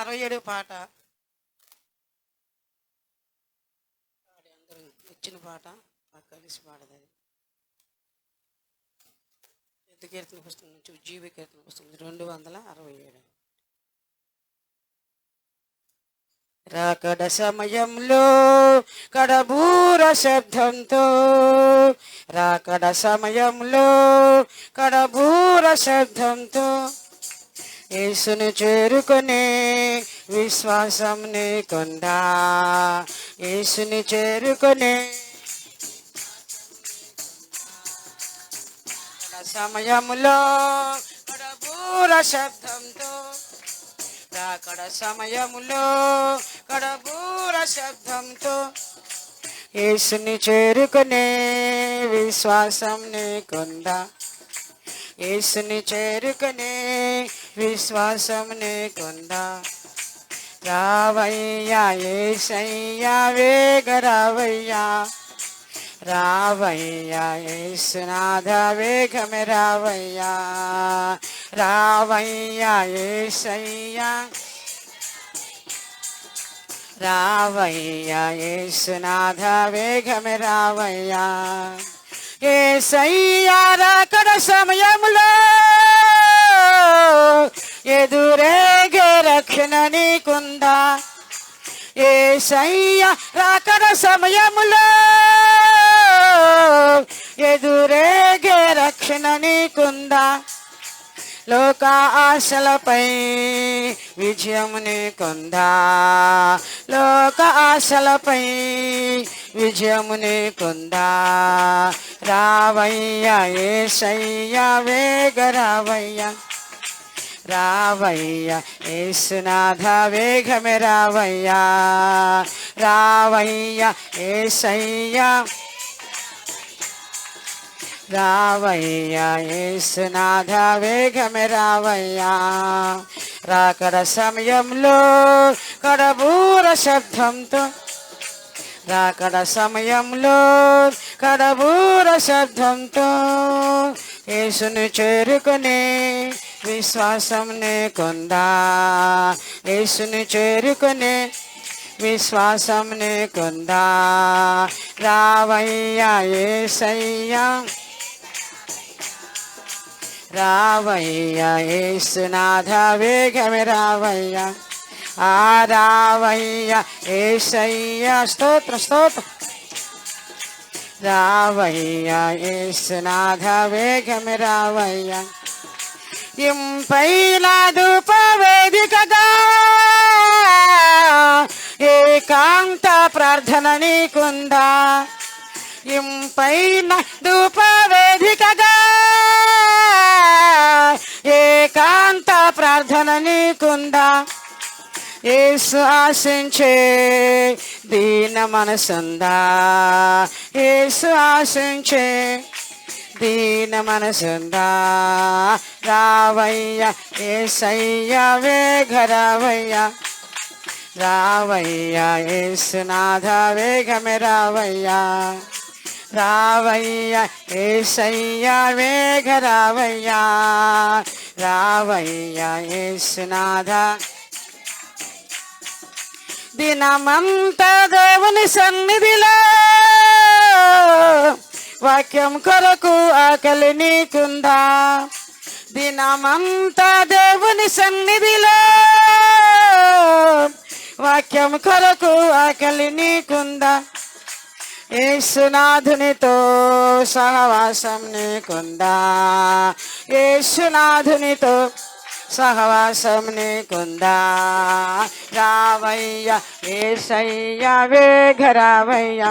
67 పాట అందరూ ఇచ్చిన పాట కలిసి పాడదు. యుద్ధ కీర్తన పుస్తకం నుంచి జీవ కీర్తన పుస్తకం 267. రాకడ సమయంలో కడబూర శబ్దంతో, రాకడ సమయంలో కడబూర శబ్దంతో యేసును చేరుకునే విశ్వాసం నీకుందా? యేసుని చేరుకునే సమయంలో కడబూర శబ్దంతో, రాకడ సమయంలో కడబూర శబ్దంతో యేసుని చేరుకునే విశ్వాసం నీకుందా? యేసుని చేరుకునే విశ్వాసం నీకుందా? రావయ్యా యేసయ్యా వేగ రావయ్యా, రావయ్యా యేసునాథ వేగమే రావయ్యా, రావయ్యా యేసయ్యా, రావయ్యా యేసునాథ వేగమే రావయ్యా. యేసయ్యా రాకడ సమయంలో ఎదురేగే రక్షణ నీకుందా? యేసయ్యా రాకడ సమయంలో ఎదురేగే రక్షణ నీకుందా? లోక ఆశలపై విజయం నీకుందా? లోక ఆశలపై విజయం నీకుందా? రావయ్యా యేసయ్యా వేగ రావయ్యా, రావయ్యా యేసునాథ వేగమే రావయ్యా, రావయ్యా యేసయ్యా, రావయ్యా యేసునాథ వేగమే రావయ్యా. రాకడ సమయంలో కడబూర శబ్దంతో, రాకడ సమయంలో కడబూర శబ్దంతో యేసును చేరుకునే విశ్వాసం నీకుందా? యేసుని చేరుకునే విశ్వాసం నీకుందా? రావయ్యా యేసయ్యా, రావయ్యా యేసునాథ వేగమే రావయ్యా, ఆ రావయ్యా యేసయ్యా స్తోత్రం స్తోత్రం, రావయ్యా యేసునాథ వేగమే రావయ్యా. ఇంపైన ధూపవేదికగా ఏకాంత ప్రార్థన నీకుందా? ఇంపైన ధూపవేదికగా ఏకాంత ప్రార్థన నీకుందా? యేసు ఆశించే దీన మనసుందా? యేసు ఆశించే దీన మనసుందా? రావయ్యా యేసయ్యా వేగ రావయ్యా, రావయ్యా యేసునాథ వేగమే రావయ్యా, రావయ్యా యేసయ్యా వేగ రావయ్యా, రావయ్యా యేసునాథ. దినమంతా దేవుని సన్నిధిలో వాక్యం కొరకు ఆకలి నీకుందా? దినమంతా దేవుని సన్నిధిలో వాక్యం కొరకు ఆకలి నీకుందా? యేసునాథునితో సహవాసం నీకుందా? యేసునాథునితో సహవాసం నీకుందా? రావయ్యా యేసయ్యా వేగ రావయ్యా,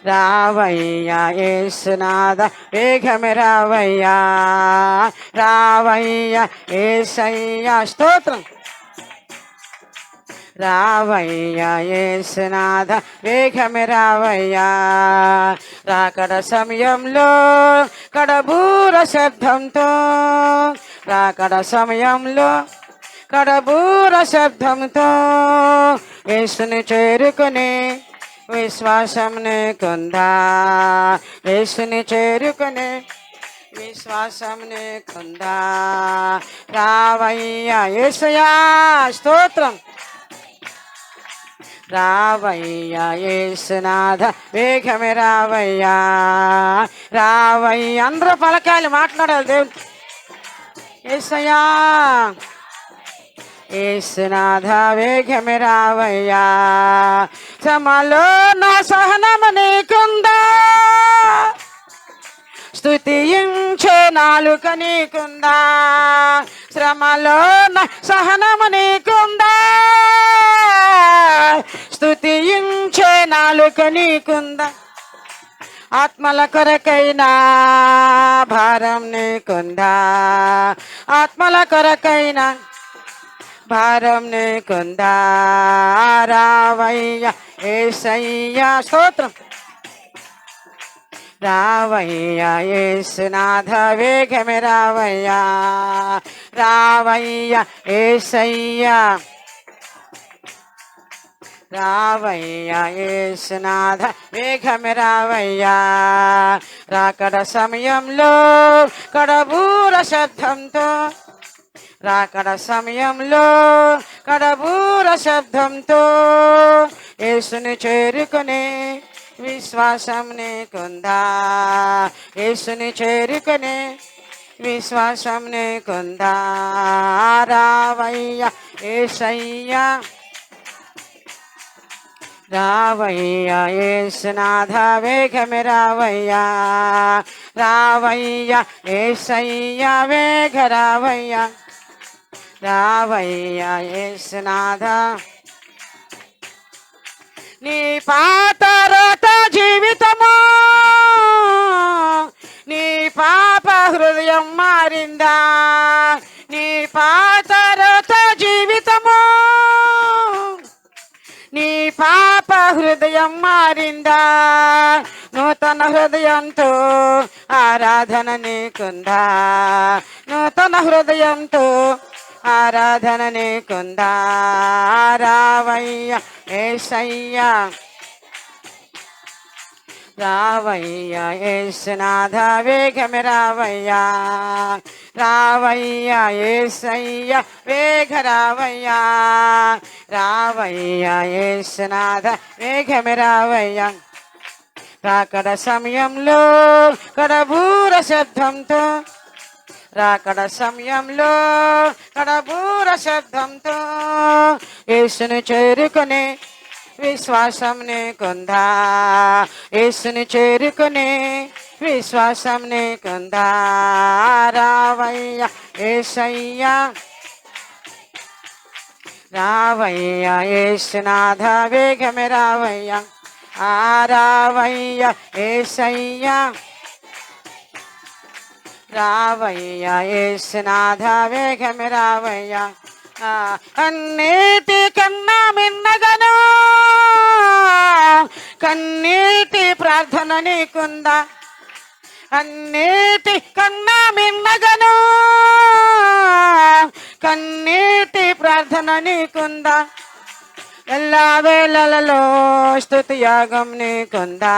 రావయ్యా యేసునాథ వేగమే రావయ్యా, రావయ్యా యేసయ్యా స్తోత్రం, రావయ్యా యేసునాథ వేగమే రావయ్యా. రాకడ సమయంలో కడబూర శబ్దంతో, రాకడ సమయంలో కడబూర శబ్దంతో యేసుని చేరుకునే విశ్వాసం నీకుందా? యేసుని చేరుకునే విశ్వాసం నీకుందా రావయ్యా యేసయ్యా స్తోత్రం రావయ్యా యేసునాథ వేగమే రావయ్యా రావయ్యా అందరూ పలకాలి మాట్లాడాలి దేవుడు యేసయ్యా యేసునాథ వేగమే రావయ్యా శ్రమలో నా సహనము నీకుందా స్తుతించే నాలుక నీకుందా శ్రమలో నా సహనము నీకుందా స్తుతించే నాలుక నీకుందా ఆత్మల కొరకైనా భారం నీకుందా ఆత్మల కొరకైనా భారం నీకుందా రావయ్యా యేసయ్యా స్తోత్రం రావయ్యా యేసునాథ వేగమే రావయ్యా రావయ్యా యేసయ్యా రావయ్యా యేసునాథ వేగమే రావయ్యా రాకడ సమయంలో కడబూర శబ్దంతో రాకడ సమయంలో కడబూర శబ్దంతో యేసుని చేరుకునే విశ్వాసం నీకుందా యేసుని చేరుకునే విశ్వాసం నీకుందా రావయ్యా యేసయ్యా రావయ్యా యేసునాథ వేగమే రావయ్యా రావయ్యా యేసయ్యా వేగ రావయ్యా రావయ్యా యేసునాథ నీ పాతరత జీవితము నీ పాప హృదయం మారిందా నీ పాతరత జీవితము నీ పాప హృదయం మారిందా నూతన హృదయంతో ఆరాధన నీకుందా నూతన హృదయంతో ఆరాధన నీకుందా రావయ్యా యేసయ్యా రావయ్యా యేసునాథ వేగమే రావయ్యా రావయ్యా యేసయ్యా వేగ రావయ్యా రావయ్యా యేసునాథ వేగమే రావయ్యా రాకడ సమయంలో కడబూర శబ్దంతో రాకడ సమయంలో కడబూర శబ్దంతో యేసుని చేరుకునే విశ్వాసం నీకుందా యేసుని చేరుకునే విశ్వాసం నీకుందా రావయ్యా యేసయ్యా రావయ్యా యేసునాథ వేగమే రావయ్యా రావయ్యా యేసయ్యా రావయ్యా యేసునాథ వేగమే రావయ్యా అన్నిటి కన్నా మిన్నగను కన్నీటి ప్రార్థన నీకుందా అన్నిటి కన్నా మిన్నగను కన్నీటి ప్రార్థన నీకుందా ఎల్లా వేళలలో స్తుతి యాగం నీకుందా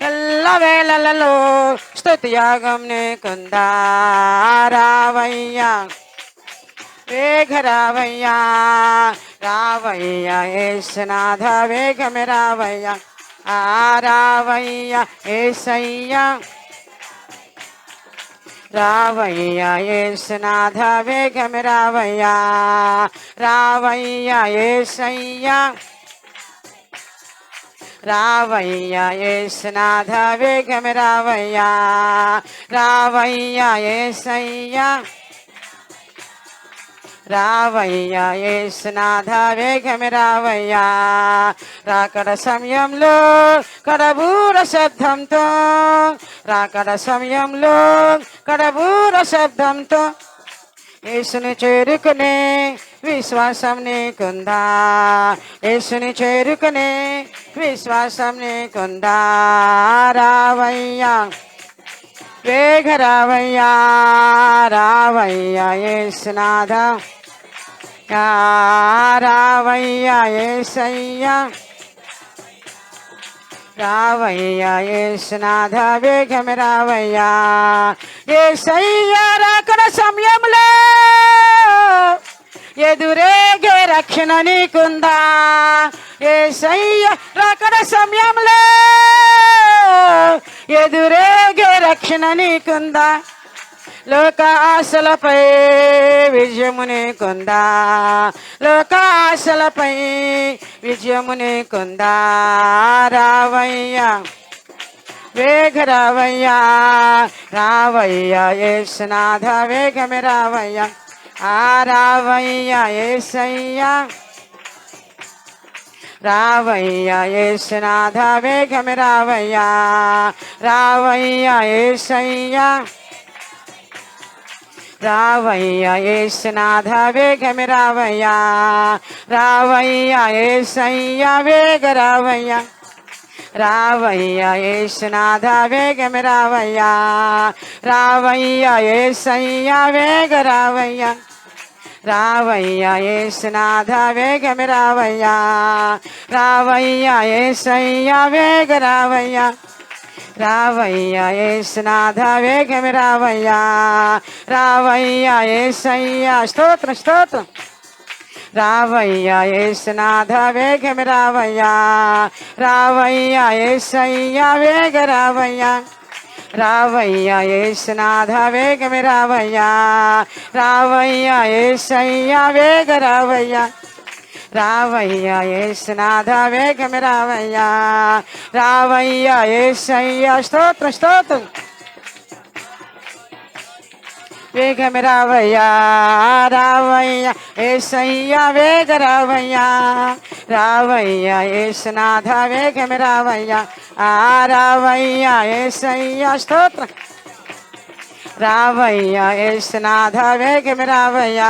ఎల్లా వేళలలో స్తుతి యాగం నీకుందా రావయ్యా వేగ రావయ్యా రావయ్యా యేసునాథ వేగమే రావయ్యా రావయ్యా యేసయ్యా రావయ్యా యేసునాథ వేగమే రావయ్యా రావయ్యా యేసయ్యా రావయ్యా యేసునాథ వేగమే రావయ్యా రావయ్యా యేసయ్యా రావయ్యా యేసునాథ వేగమే రావయ్యా రాకడ సమయంలో కడబూర శబ్దంతో రాకడ సమయంలో కడబూర శబ్దంతో యేసుని చేరుకునే విశ్వాసం నీకుందా యేసుని చేరుకునే విశ్వాసం నీకుందా రావయ్యా వేగ రావయ్యా రావయ్యా యేసునాథ రావయ్యా యేసయ్యా రావయ్యా యేసునాథ వేగం రావయ్యా. యేసయ్యా రాకడ సమయంలో ఎదురేగే రక్షణ నీకుందా? యేసయ్యా రాకడ సమయంలో ఎదురేగే రక్షణ నీకుందా? లోక ఆశలపై విజయము నీకుందా? లోక ఆశలపై విజయము నీకుందా? రావయ్యా వేగ రావయ్యా, రావయ్యా యేసునాథ వేగమే రావయ్యా. రావయ్యా యేసయ్యా, రావయ్యా యేసునాథ వేగమే రావయ్యా. రావయ్యా యేసయ్యా, రావయ్యా యేసునాథ వేగమే రావయ్యా. రావయ్యా యేసయ్యా వేగ రావయ్యా. రావయ్యా యేసునాథ వేగమే రావయ్యా. రావయ్యా యేసయ్యా వేగ రావయ్యా. రావయ్యా యేసునాథ వేగమే రావయ్యా. రావయ్యా యేసయ్యా వేగ రావయ్యా. రావయ్యా యేసునాథ వేగమే రావయ్యా. రావయ్యా యేసయ్యా స్తోత్రం స్తోత్రం. రావయ్యా యేసునాథ వేగమే రావయ్యా. రావయ్యా యేసయ్యా వేగ రావయ్యా. రావయ్యా యేసునాథ వేగమే రావయ్యా. రావయ్యా యేసయ్యా వేగ రావయ్యా. రావయ్యా యేసునాథ వేగమే రావయ్యా. రావయ్యా యేసయ్యా స్తోత్రం స్తోత్రం. వేగమే రావయ్యా. రావయ్యా యేసయ్యా వేగ రావయ్యా. రావయ్యా యేసునాథ వేగమే రావయ్యా. రావయ్యా యేసయ్యా స్తోత్రం. రావయ్యా యేసునాథ వేగమే రావయ్యా.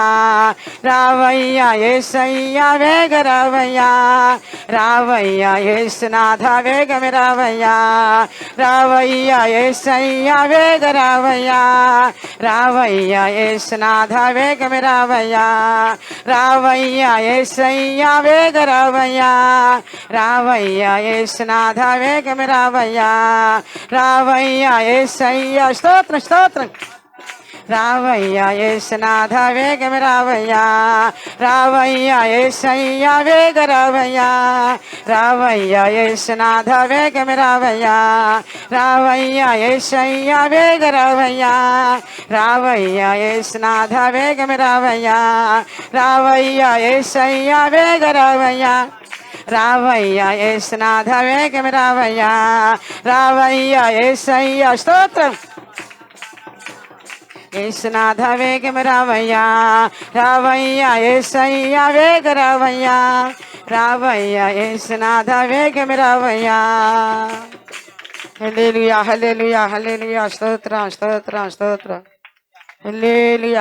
రావయ్యా యేసయ్యా వేగ రావయ్యా. రావయ్యా యేసునాథ వేగమే రావయ్యా. రావయ్యా యేసయ్యా వేగ రావయ్యా. రావయ్యా యేసునాథ వేగమే రావయ్యా. రావయ్యా యేసయ్యా వేగ రావయ్యా. రావయ్యా యేసునాథ వేగమే రావయ్యా. రావయ్యా యేసయ్యా స్తోత్రం స్తోత్రం. రావయ్యా యేసునాథ వేగమే రావయ్యా. రావయ్యా యేసయ్యా వేగ రావయ్యా. రావయ్యా యేసునాథ వేగమే రావయ్యా. రావయ్యా యేసయ్యా వేగ రావయ్యా. రావయ్యా యేసునాథ వేగమే రావయ్యా. రావయ్యా యేసయ్యా వేగ రావయ్యా. రావయ్యా యేసునాథ వేగమే రావయ్యా. రావయ్యా యేసయ్యా స్తోత్రం. యేసునాథ వేగమే రావయ్యా. రావయ్యా యేసయ్యా వేగ రావయ్యా. రావయ్యా యేసునాథ వేగమే రావయ్యా. హల్లెలూయా హల్లెలూయా హల్లెలూయా స్తోత్రం స్తోత్రం స్తోత్రం. హల్లెలూయా.